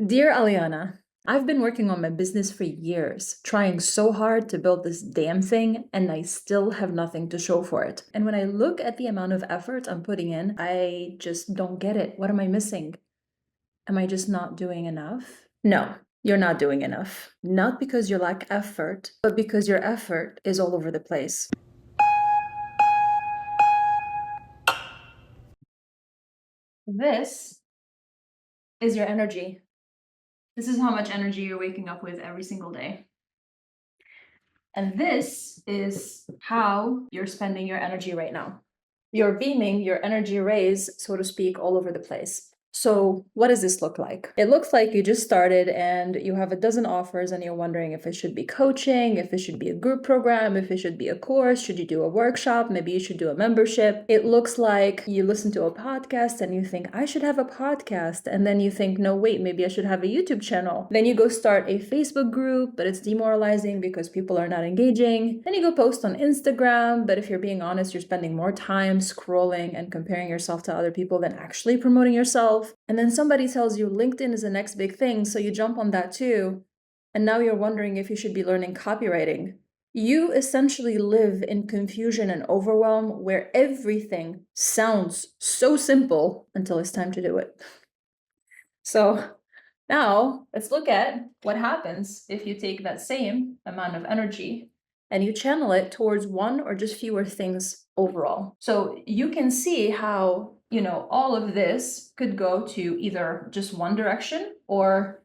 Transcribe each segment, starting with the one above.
Dear Aliana, I've been working on my business for years, trying so hard to build this damn thing, and I still have nothing to show for it. And when I look at the amount of effort I'm putting in, I just don't get it. What am I missing? Am I just not doing enough? No, you're not doing enough. Not because you lack effort, but because your effort is all over the place. This is your energy. This is how much energy you're waking up with every single day. And this is how you're spending your energy right now. You're beaming your energy rays, so to speak, all over the place. So what does this look like? It looks like you just started and you have a dozen offers and you're wondering if it should be coaching, if it should be a group program, if it should be a course, should you do a workshop, maybe you should do a membership. It looks like you listen to a podcast and you think, I should have a podcast. And then you think, no, wait, maybe I should have a YouTube channel. Then you go start a Facebook group, but it's demoralizing because people are not engaging. Then you go post on Instagram, but if you're being honest, you're spending more time scrolling and comparing yourself to other people than actually promoting yourself. And then somebody tells you LinkedIn is the next big thing, so you jump on that too. And now you're wondering if you should be learning copywriting. You essentially live in confusion and overwhelm where everything sounds so simple until it's time to do it. So now let's look at what happens if you take that same amount of energy and you channel it towards one or just fewer things overall. So you can see how, all of this could go to either just one direction or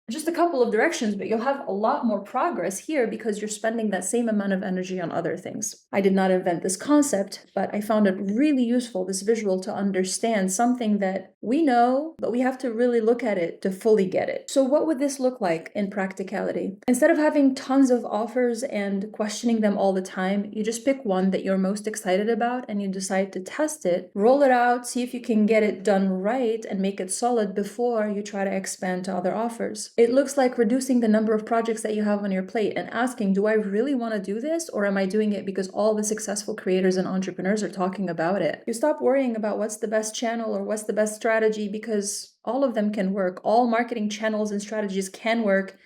just a couple of directions, but you'll have a lot more progress here because you're spending that same amount of energy on other things. I did not invent this concept, but I found it really useful, this visual, to understand something that we know, but we have to really look at it to fully get it. So what would this look like in practicality? Instead of having tons of offers and questioning them all the time, you just pick one that you're most excited about and you decide to test it, roll it out, see if you can get it done right and make it solid before you try to expand to other offers. It looks like reducing the number of projects that you have on your plate and asking, do I really want to do this, or am I doing it because all the successful creators and entrepreneurs are talking about it? You stop worrying about what's the best channel or what's the best strategy because all of them can work. All marketing channels and strategies can work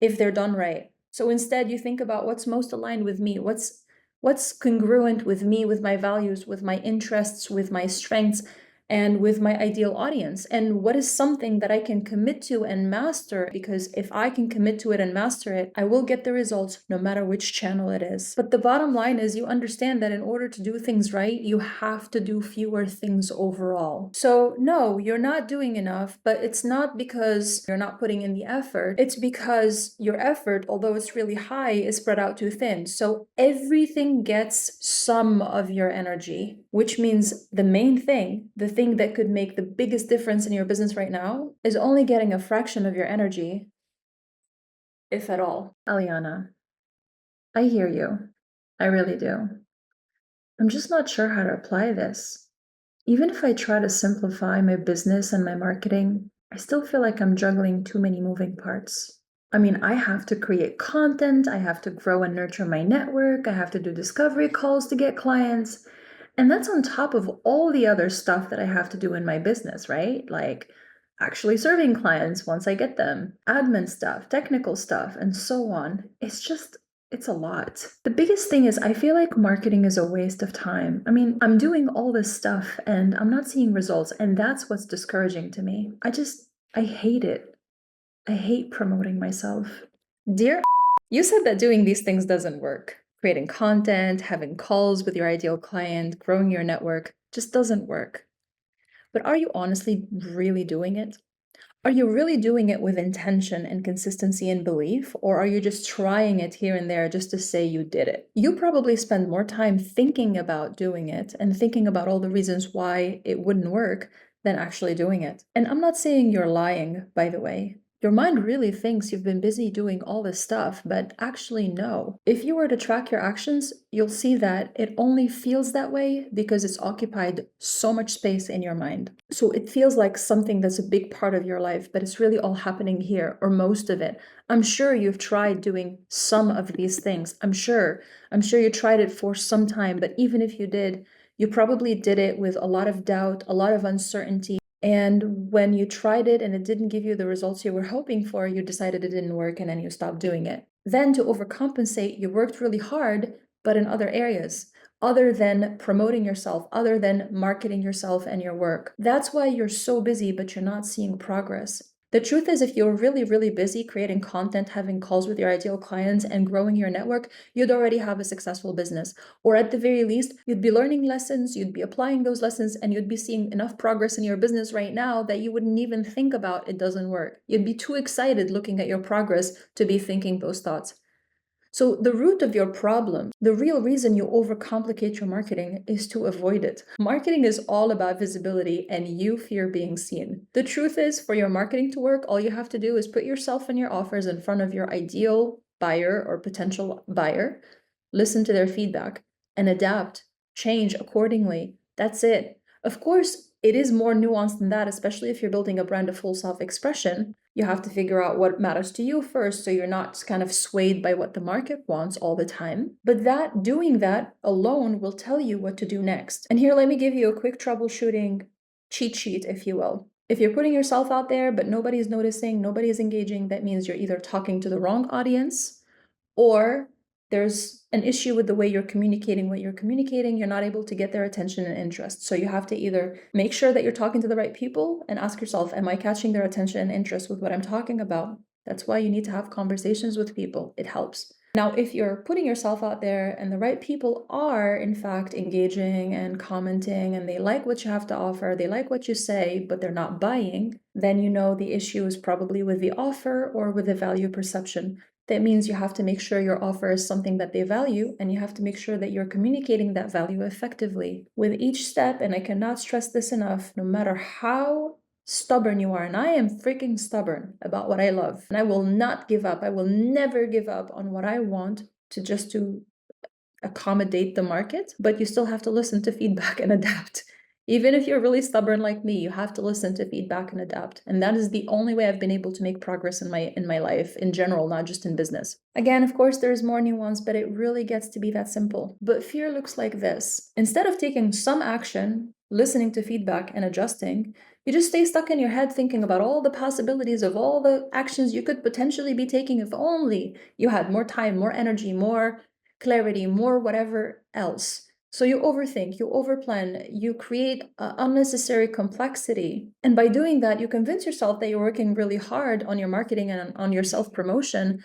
if they're done right. So instead, you think about what's most aligned with me, what's congruent with me, with my values, with my interests, with my strengths, and with my ideal audience, and what is something that I can commit to and master, because if I can commit to it and master it, I will get the results no matter which channel it is. But the bottom line is you understand that in order to do things right, you have to do fewer things overall. So no, you're not doing enough, but it's not because you're not putting in the effort. It's because your effort, although it's really high, is spread out too thin. So everything gets some of your energy, which means the main thing, the thing that could make the biggest difference in your business right now, is only getting a fraction of your energy, if at all. Aliana, I hear you. I really do. I'm just not sure how to apply this. Even if I try to simplify my business and my marketing, I still feel like I'm juggling too many moving parts. I mean, I have to create content, I have to grow and nurture my network, I have to do discovery calls to get clients. And that's on top of all the other stuff that I have to do in my business, right? Like actually serving clients once I get them, admin stuff, technical stuff, and so on. It's a lot. The biggest thing is I feel like marketing is a waste of time. I mean, I'm doing all this stuff and I'm not seeing results, and that's what's discouraging to me. I hate it. I hate promoting myself. Dear, you said that doing these things doesn't work. Creating content, having calls with your ideal client, growing your network just doesn't work. But are you honestly really doing it? Are you really doing it with intention and consistency and belief, or are you just trying it here and there just to say you did it? You probably spend more time thinking about doing it and thinking about all the reasons why it wouldn't work than actually doing it. And I'm not saying you're lying, by the way. Your mind really thinks you've been busy doing all this stuff, but actually, no. If you were to track your actions, you'll see that it only feels that way because it's occupied so much space in your mind. So it feels like something that's a big part of your life, but it's really all happening here, or most of it. I'm sure you've tried doing some of these things. I'm sure you tried it for some time, but even if you did, you probably did it with a lot of doubt, a lot of uncertainty, And when you tried it and it didn't give you the results you were hoping for, you decided it didn't work and then you stopped doing it. Then to overcompensate, you worked really hard, but in other areas, other than promoting yourself, other than marketing yourself and your work. That's why you're so busy, but you're not seeing progress. The truth is, if you're really, really busy creating content, having calls with your ideal clients, and growing your network, you'd already have a successful business. Or at the very least, you'd be learning lessons, you'd be applying those lessons, and you'd be seeing enough progress in your business right now that you wouldn't even think about it doesn't work. You'd be too excited looking at your progress to be thinking those thoughts. So the root of your problem, the real reason you overcomplicate your marketing is to avoid it. Marketing is all about visibility and you fear being seen. The truth is, for your marketing to work, all you have to do is put yourself and your offers in front of your ideal buyer or potential buyer, listen to their feedback, and adapt, change accordingly. That's it. Of course, it is more nuanced than that, especially if you're building a brand of full self-expression. You have to figure out what matters to you first, so you're not kind of swayed by what the market wants all the time. But doing that alone will tell you what to do next. And here, let me give you a quick troubleshooting cheat sheet, if you will. If you're putting yourself out there, but nobody's noticing, nobody's engaging, that means you're either talking to the wrong audience or there's an issue with the way you're communicating what you're communicating. You're not able to get their attention and interest. So you have to either make sure that you're talking to the right people and ask yourself, am I catching their attention and interest with what I'm talking about? That's why you need to have conversations with people. It helps. Now, if you're putting yourself out there and the right people are, in fact, engaging and commenting and they like what you have to offer, they like what you say, but they're not buying, then you know the issue is probably with the offer or with the value perception. That means you have to make sure your offer is something that they value, and you have to make sure that you're communicating that value effectively. With each step, and I cannot stress this enough, no matter how stubborn you are, and I am freaking stubborn about what I love, and I will not give up. I will never give up on what I want to accommodate the market, but you still have to listen to feedback and adapt. Even if you're really stubborn like me, you have to listen to feedback and adapt. And that is the only way I've been able to make progress in my life in general, not just in business. Again, of course, there's more nuance, but it really gets to be that simple. But fear looks like this. Instead of taking some action, listening to feedback and adjusting, you just stay stuck in your head thinking about all the possibilities of all the actions you could potentially be taking if only you had more time, more energy, more clarity, more whatever else. So you overthink, you overplan, you create unnecessary complexity. And by doing that, you convince yourself that you're working really hard on your marketing and on your self-promotion.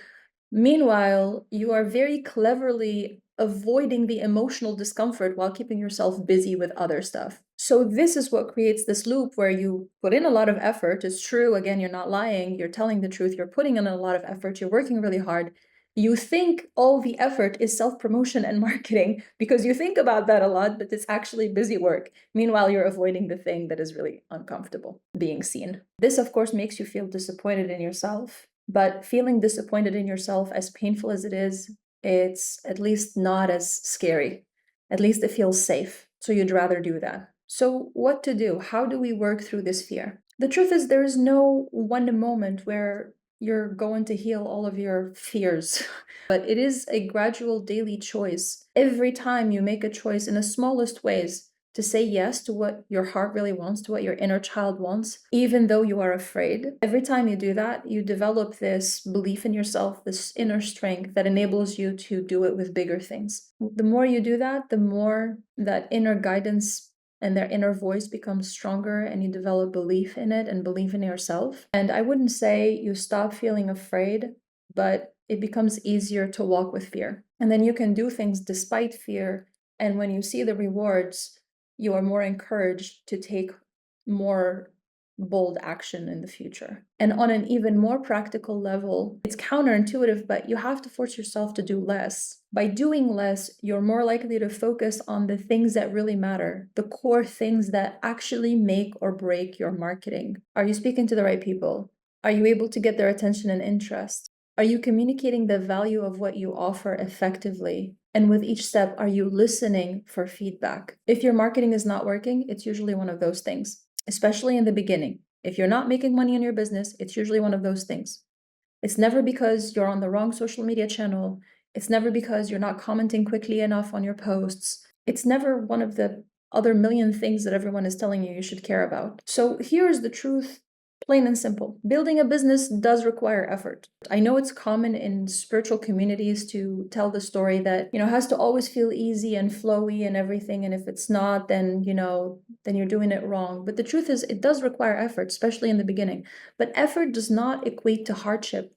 Meanwhile, you are very cleverly avoiding the emotional discomfort while keeping yourself busy with other stuff. So this is what creates this loop where you put in a lot of effort. It's true, again, you're not lying, you're telling the truth, you're putting in a lot of effort, you're working really hard. You think all the effort is self-promotion and marketing because you think about that a lot, but it's actually busy work. Meanwhile, you're avoiding the thing that is really uncomfortable, being seen. This, of course, makes you feel disappointed in yourself. But feeling disappointed in yourself, as painful as it is, it's at least not as scary. At least it feels safe. So you'd rather do that. So what to do? How do we work through this fear? The truth is, there is no one moment where you're going to heal all of your fears. But it is a gradual daily choice. Every time you make a choice in the smallest ways to say yes to what your heart really wants, to what your inner child wants, even though you are afraid. Every time you do that, you develop this belief in yourself, this inner strength that enables you to do it with bigger things. The more you do that, the more that inner guidance and their inner voice becomes stronger and you develop belief in it and belief in yourself. And I wouldn't say you stop feeling afraid, but it becomes easier to walk with fear. And then you can do things despite fear. And when you see the rewards, you are more encouraged to take more bold action in the future. And on an even more practical level, it's counterintuitive, but you have to force yourself to do less. By doing less, you're more likely to focus on the things that really matter, the core things that actually make or break your marketing. Are you speaking to the right people? Are you able to get their attention and interest? Are you communicating the value of what you offer effectively? And with each step, are you listening for feedback? If your marketing is not working, it's usually one of those things, especially in the beginning. If you're not making money in your business, it's usually one of those things. It's never because you're on the wrong social media channel. It's never because you're not commenting quickly enough on your posts. It's never one of the other million things that everyone is telling you should care about. So here's the truth, plain and simple. Building a business does require effort. I know it's common in spiritual communities to tell the story that, it has to always feel easy and flowy and everything. And if it's not, then, then you're doing it wrong. But the truth is, it does require effort, especially in the beginning. But effort does not equate to hardship.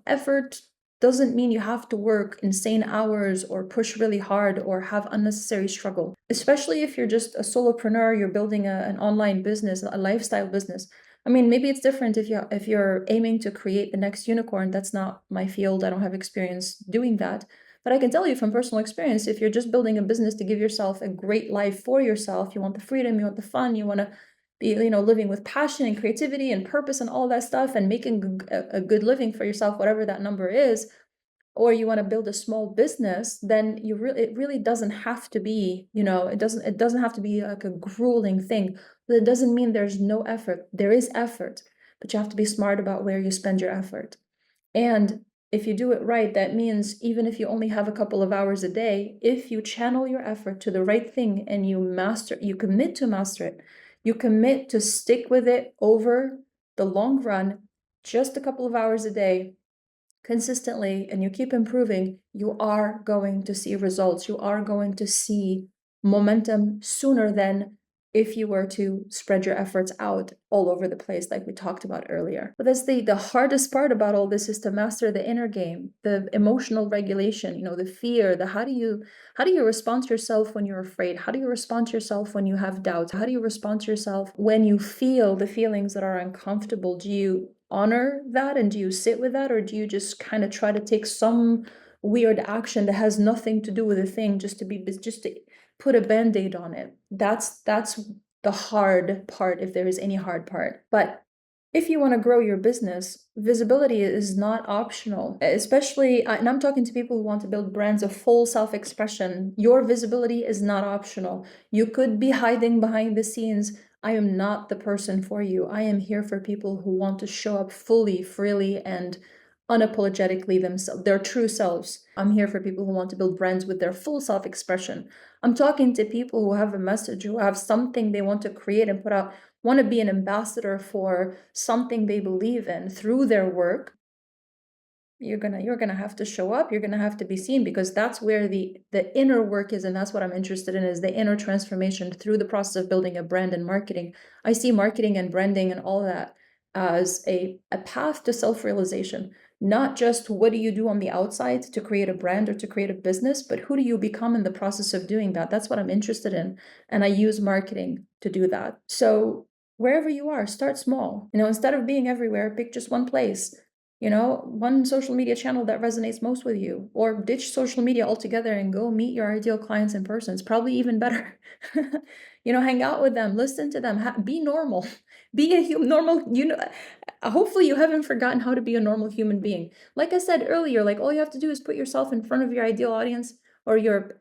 Effort doesn't mean you have to work insane hours or push really hard or have unnecessary struggle. Especially if you're just a solopreneur, you're building an online business, a lifestyle business. I mean, maybe it's different if you're aiming to create the next unicorn. That's not my field. I don't have experience doing that. But I can tell you from personal experience, if you're just building a business to give yourself a great life for yourself, you want the freedom, you want the fun, you want to be, living with passion and creativity and purpose and all that stuff and making a good living for yourself, whatever that number is, or you want to build a small business, then it really doesn't have to be, it doesn't have to be like a grueling thing. But it doesn't mean there's no effort. There is effort, but you have to be smart about where you spend your effort. And if you do it right, that means even if you only have a couple of hours a day, if you channel your effort to the right thing and you commit to master it, you commit to stick with it over the long run, just a couple of hours a day, consistently, and you keep improving, you are going to see results. You are going to see momentum sooner than if you were to spread your efforts out all over the place, like we talked about earlier. But that's the hardest part about all this, is to master the inner game, the emotional regulation, the fear, how do you respond to yourself when you're afraid? How do you respond to yourself when you have doubts? How do you respond to yourself when you feel the feelings that are uncomfortable? Do you honor that and do you sit with that, or do you just kind of try to take some weird action that has nothing to do with the thing just to put a band-aid on it? That's the hard part, if there is any hard part. But if you want to grow your business, visibility is not optional, especially, and I'm talking to people who want to build brands of full self-expression. Your visibility is not optional. You could be hiding behind the scenes. I am not the person for you. I am here for people who want to show up fully, freely, and unapologetically themselves, their true selves. I'm here for people who want to build brands with their full self-expression. I'm talking to people who have a message, who have something they want to create and put out, want to be an ambassador for something they believe in through their work. You're gonna have to show up. You're gonna have to be seen, because that's where the inner work is, and that's what I'm interested in, is the inner transformation through the process of building a brand and marketing. I see marketing and branding and all that as a path to self-realization. Not just what do you do on the outside to create a brand or to create a business, but who do you become in the process of doing that? That's what I'm interested in, and I use marketing to do that. So wherever you are, start small. Instead of being everywhere, pick just one place. One social media channel that resonates most with you, or ditch social media altogether and go meet your ideal clients in person. It's probably even better. Hang out with them, listen to them, be normal, be a normal, hopefully you haven't forgotten how to be a normal human being. Like I said earlier, like all you have to do is put yourself in front of your ideal audience, or your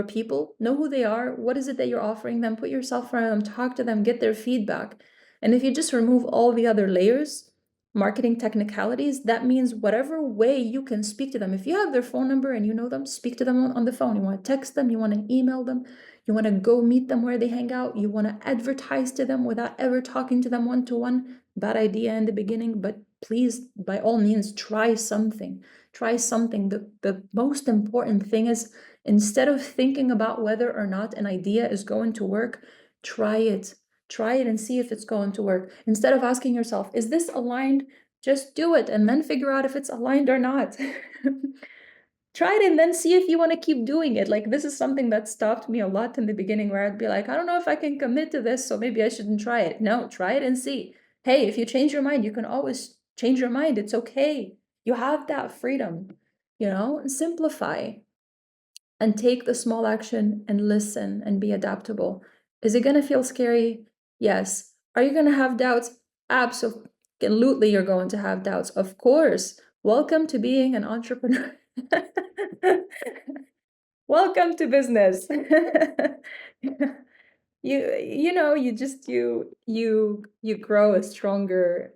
people, know who they are, what is it that you're offering them, put yourself in front of them, talk to them, get their feedback. And if you just remove all the other layers, marketing technicalities, that means whatever way you can speak to them. If you have their phone number and you know them, speak to them on the phone. You want to text them, you want to email them, you want to go meet them where they hang out, you want to advertise to them without ever talking to them one-to-one. Bad idea in the beginning, but please, by all means, try something. Try something. The most important thing is, instead of thinking about whether or not an idea is going to work, try it. Try it and see if it's going to work. Instead of asking yourself, is this aligned? Just do it and then figure out if it's aligned or not. Try it and then see if you want to keep doing it. Like, this is something that stopped me a lot in the beginning, where I'd be like, I don't know if I can commit to this, so maybe I shouldn't try it. No, try it and see. Hey, if you change your mind, you can always change your mind. It's okay. You have that freedom, simplify and take the small action and listen and be adaptable. Is it going to feel scary? Yes. Are you going to have doubts? Absolutely, you're going to have doubts. Of course. Welcome to being an entrepreneur. Welcome to business. You grow a stronger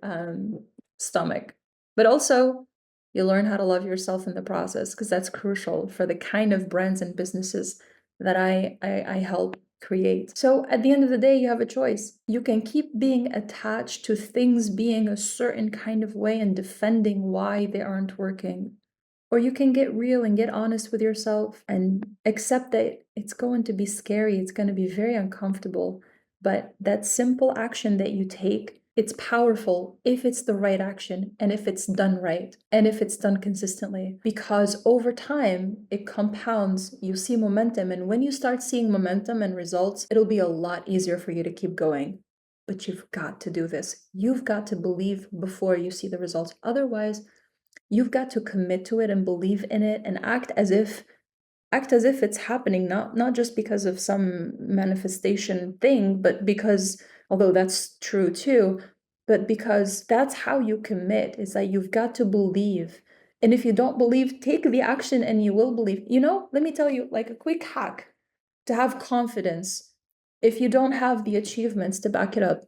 stomach, but also you learn how to love yourself in the process, because that's crucial for the kind of brands and businesses that I help create. So at the end of the day, you have a choice. You can keep being attached to things being a certain kind of way and defending why they aren't working. Or you can get real and get honest with yourself and accept that it's going to be scary, it's going to be very uncomfortable. But that simple action that you take, it's powerful if it's the right action and if it's done right and if it's done consistently. Because over time, it compounds, you see momentum. And when you start seeing momentum and results, it'll be a lot easier for you to keep going. But you've got to do this. You've got to believe before you see the results. Otherwise, you've got to commit to it and believe in it and act as if it's happening, not just because of some manifestation thing, but because, although that's true too, but because that's how you commit, is that you've got to believe. And if you don't believe, take the action and you will believe. Let me tell you, like, a quick hack to have confidence. If you don't have the achievements to back it up,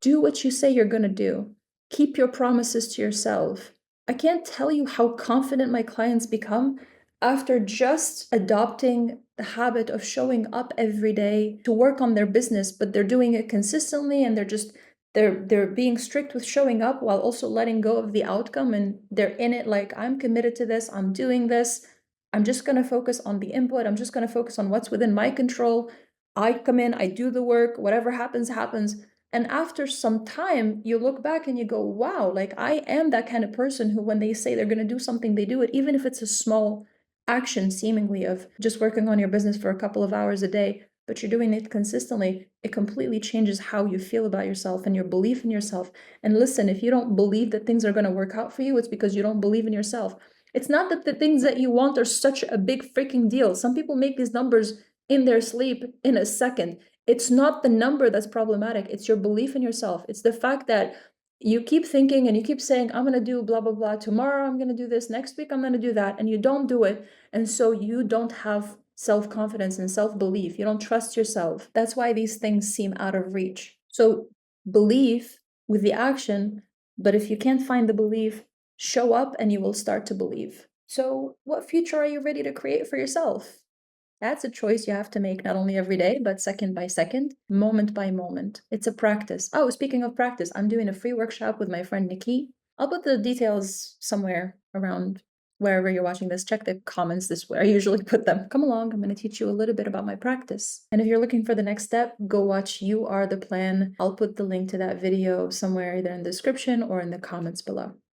do what you say you're going to do. Keep your promises to yourself. I can't tell you how confident my clients become after just adopting the habit of showing up every day to work on their business, but they're doing it consistently and they're being strict with showing up while also letting go of the outcome, and they're in it like, I'm committed to this, I'm doing this. I'm just going to focus on the input. I'm just going to focus on what's within my control. I come in, I do the work, whatever happens, happens. And after some time, you look back and you go, wow, like, I am that kind of person who, when they say they're going to do something, they do it, even if it's a small action, seemingly, of just working on your business for a couple of hours a day, but you're doing it consistently. It completely changes how you feel about yourself and your belief in yourself. And listen, if you don't believe that things are going to work out for you, it's because you don't believe in yourself. It's not that the things that you want are such a big freaking deal. Some people make these numbers in their sleep in a second. It's not the number that's problematic. It's your belief in yourself. It's the fact that you keep thinking and you keep saying, I'm going to do blah, blah, blah. Tomorrow, I'm going to do this. Next week, I'm going to do that. And you don't do it. And so you don't have self-confidence and self-belief. You don't trust yourself. That's why these things seem out of reach. So believe with the action, but if you can't find the belief, show up and you will start to believe. So what future are you ready to create for yourself? That's a choice you have to make not only every day, but second by second, moment by moment. It's a practice. Oh, speaking of practice, I'm doing a free workshop with my friend Nikki. I'll put the details somewhere around wherever you're watching this. Check the comments, this is where I usually put them. Come along, I'm going to teach you a little bit about my practice. And if you're looking for the next step, go watch You Are the Plan. I'll put the link to that video somewhere either in the description or in the comments below.